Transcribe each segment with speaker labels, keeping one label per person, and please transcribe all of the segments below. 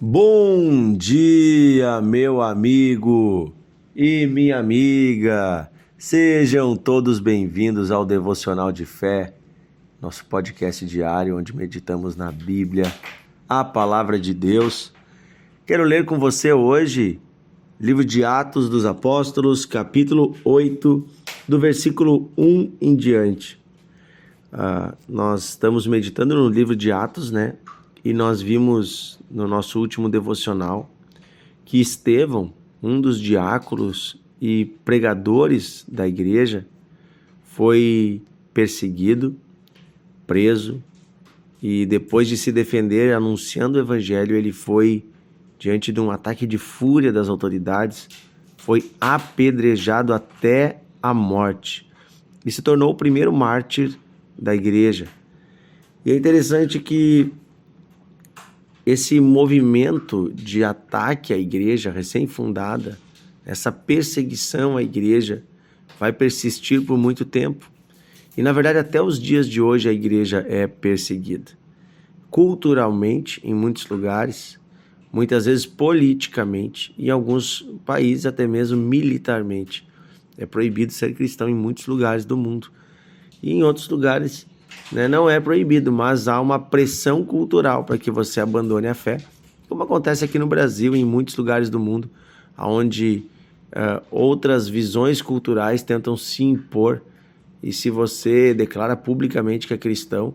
Speaker 1: Bom dia, meu amigo e minha amiga. Sejam todos bem-vindos ao Devocional de Fé, nosso podcast diário onde meditamos na Bíblia, a palavra de Deus. Quero ler com você hoje livro de Atos dos Apóstolos, capítulo 8, do versículo 1 em diante. Nós estamos meditando no livro de Atos, né? E nós vimos no nosso último devocional que Estevão, um dos diáconos e pregadores da igreja, foi perseguido, preso, e depois de se defender anunciando o evangelho, ele foi, diante de um ataque de fúria das autoridades, foi apedrejado até a morte e se tornou o primeiro mártir da igreja. E é interessante que esse movimento de ataque à igreja recém-fundada, essa perseguição à igreja, vai persistir por muito tempo. E, na verdade, até os dias de hoje a igreja é perseguida. Culturalmente, em muitos lugares, muitas vezes politicamente, e em alguns países até mesmo militarmente. É proibido ser cristão em muitos lugares do mundo. E em outros lugares, não é proibido, mas há uma pressão cultural para que você abandone a fé, como acontece aqui no Brasil e em muitos lugares do mundo, onde outras visões culturais tentam se impor, e se você declara publicamente que é cristão,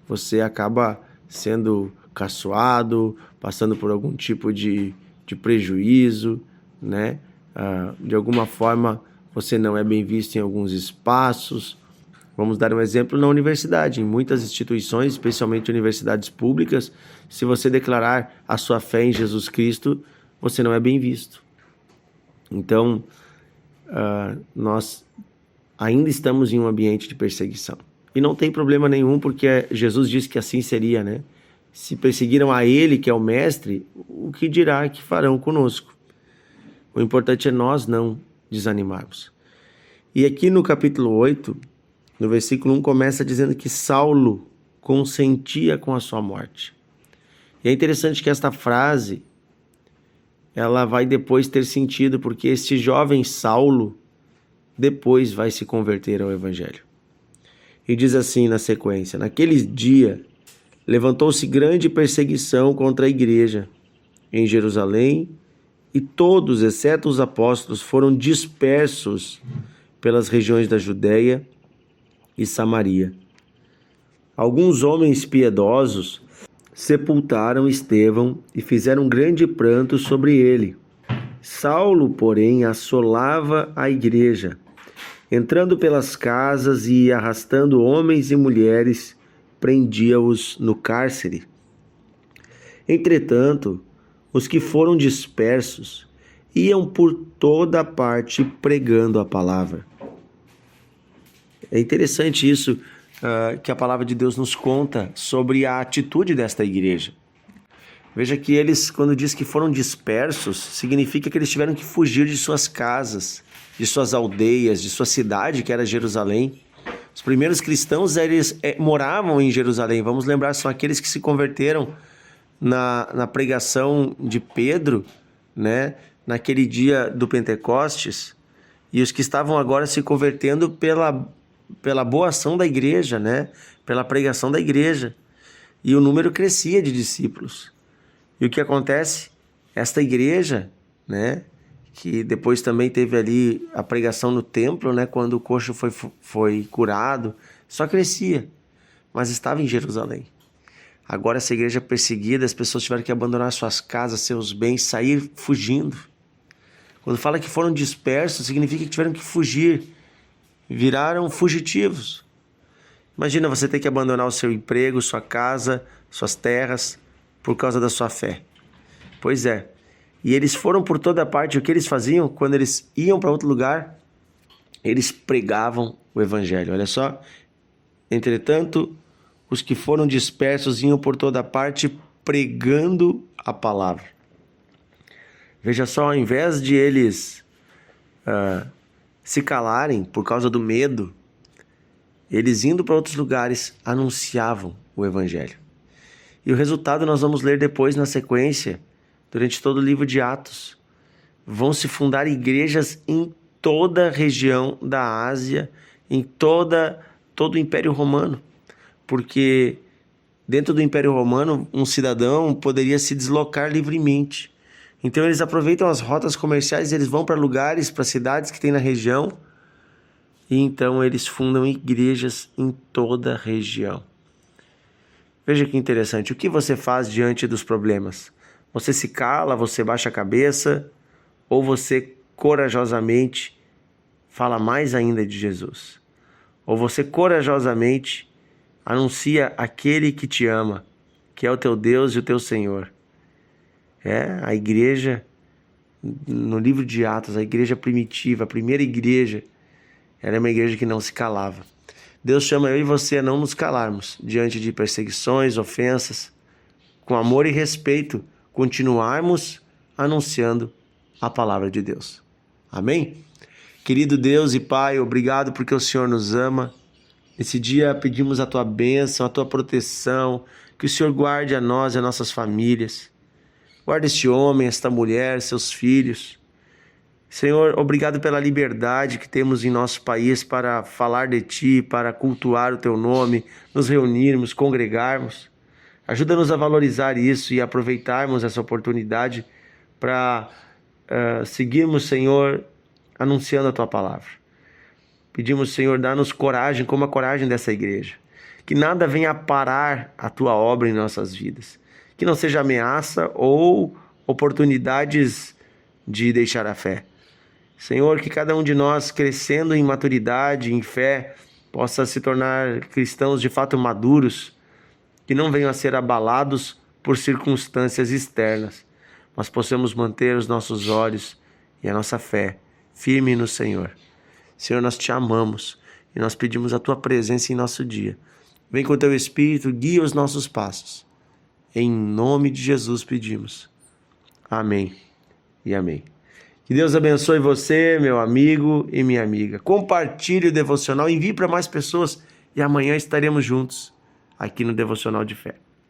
Speaker 1: você acaba sendo caçoado, passando por algum tipo de prejuízo, né? De alguma forma você não é bem visto em alguns espaços. Vamos dar um exemplo na universidade. Em muitas instituições, especialmente universidades públicas, se você declarar a sua fé em Jesus Cristo, você não é bem visto. Então, nós ainda estamos em um ambiente de perseguição. E não tem problema nenhum, porque Jesus disse que assim seria, né? Se perseguiram a Ele, que é o Mestre, o que dirá que farão conosco? O importante é nós não desanimarmos. E aqui no capítulo 8... no versículo 1 começa dizendo que Saulo consentia com a sua morte. E é interessante que esta frase, ela vai depois ter sentido, porque este jovem Saulo depois vai se converter ao evangelho. E diz assim na sequência: naquele dia levantou-se grande perseguição contra a igreja em Jerusalém, e todos, exceto os apóstolos, foram dispersos pelas regiões da Judéia e Samaria. Alguns homens piedosos sepultaram Estevão e fizeram um grande pranto sobre ele. Saulo, porém, assolava a igreja, entrando pelas casas e arrastando homens e mulheres, prendia-os no cárcere. Entretanto, os que foram dispersos iam por toda parte pregando a palavra. É interessante isso que a palavra de Deus nos conta sobre a atitude desta igreja. Veja que eles, quando diz que foram dispersos, significa que eles tiveram que fugir de suas casas, de suas aldeias, de sua cidade, que era Jerusalém. Os primeiros cristãos eles moravam em Jerusalém. Vamos lembrar, são aqueles que se converteram na pregação de Pedro, né? Naquele dia do Pentecostes, e os que estavam agora se convertendo pela boa ação da igreja, né? Pela pregação da igreja. E o número crescia de discípulos. E o que acontece? Esta igreja, né? Que depois também teve ali a pregação no templo, né? Quando o coxo foi curado, só crescia, mas estava em Jerusalém. Agora essa igreja perseguida, as pessoas tiveram que abandonar suas casas, seus bens, sair fugindo. Quando fala que foram dispersos, significa que tiveram que fugir. Viraram fugitivos. Imagina você ter que abandonar o seu emprego, sua casa, suas terras, por causa da sua fé. Pois é. E eles foram por toda parte. O que eles faziam? Quando eles iam para outro lugar, eles pregavam o evangelho. Olha só. Entretanto, os que foram dispersos iam por toda parte pregando a palavra. Veja só, ao invés de eles se calarem por causa do medo, eles indo para outros lugares anunciavam o evangelho. E o resultado nós vamos ler depois na sequência, durante todo o livro de Atos. Vão se fundar igrejas em toda a região da Ásia, em todo o Império Romano, porque dentro do Império Romano um cidadão poderia se deslocar livremente. Então eles aproveitam as rotas comerciais, eles vão para lugares, para cidades que tem na região, e então eles fundam igrejas em toda a região. Veja que interessante, o que você faz diante dos problemas? Você se cala, você baixa a cabeça, ou você corajosamente fala mais ainda de Jesus? Ou você corajosamente anuncia aquele que te ama, que é o teu Deus e o teu Senhor? A igreja, no livro de Atos, a igreja primitiva, a primeira igreja, ela é uma igreja que não se calava. Deus chama eu e você a não nos calarmos diante de perseguições, ofensas, com amor e respeito, continuarmos anunciando a palavra de Deus. Amém? Querido Deus e Pai, obrigado porque o Senhor nos ama. Nesse dia pedimos a Tua bênção, a Tua proteção, que o Senhor guarde a nós e a nossas famílias. Guarda este homem, esta mulher, seus filhos. Senhor, obrigado pela liberdade que temos em nosso país para falar de Ti, para cultuar o Teu nome, nos reunirmos, congregarmos. Ajuda-nos a valorizar isso e aproveitarmos essa oportunidade para seguirmos, Senhor, anunciando a Tua palavra. Pedimos, Senhor, dá-nos coragem, como a coragem dessa igreja. Que nada venha a parar a Tua obra em nossas vidas. Que não seja ameaça ou oportunidades de deixar a fé. Senhor, que cada um de nós, crescendo em maturidade, em fé, possa se tornar cristãos de fato maduros, que não venham a ser abalados por circunstâncias externas, mas possamos manter os nossos olhos e a nossa fé firme no Senhor. Senhor, nós Te amamos e nós pedimos a Tua presença em nosso dia. Vem com o Teu Espírito, guia os nossos passos. Em nome de Jesus pedimos. Amém e amém. Que Deus abençoe você, meu amigo e minha amiga. Compartilhe o devocional, envie para mais pessoas e amanhã estaremos juntos aqui no Devocional de Fé.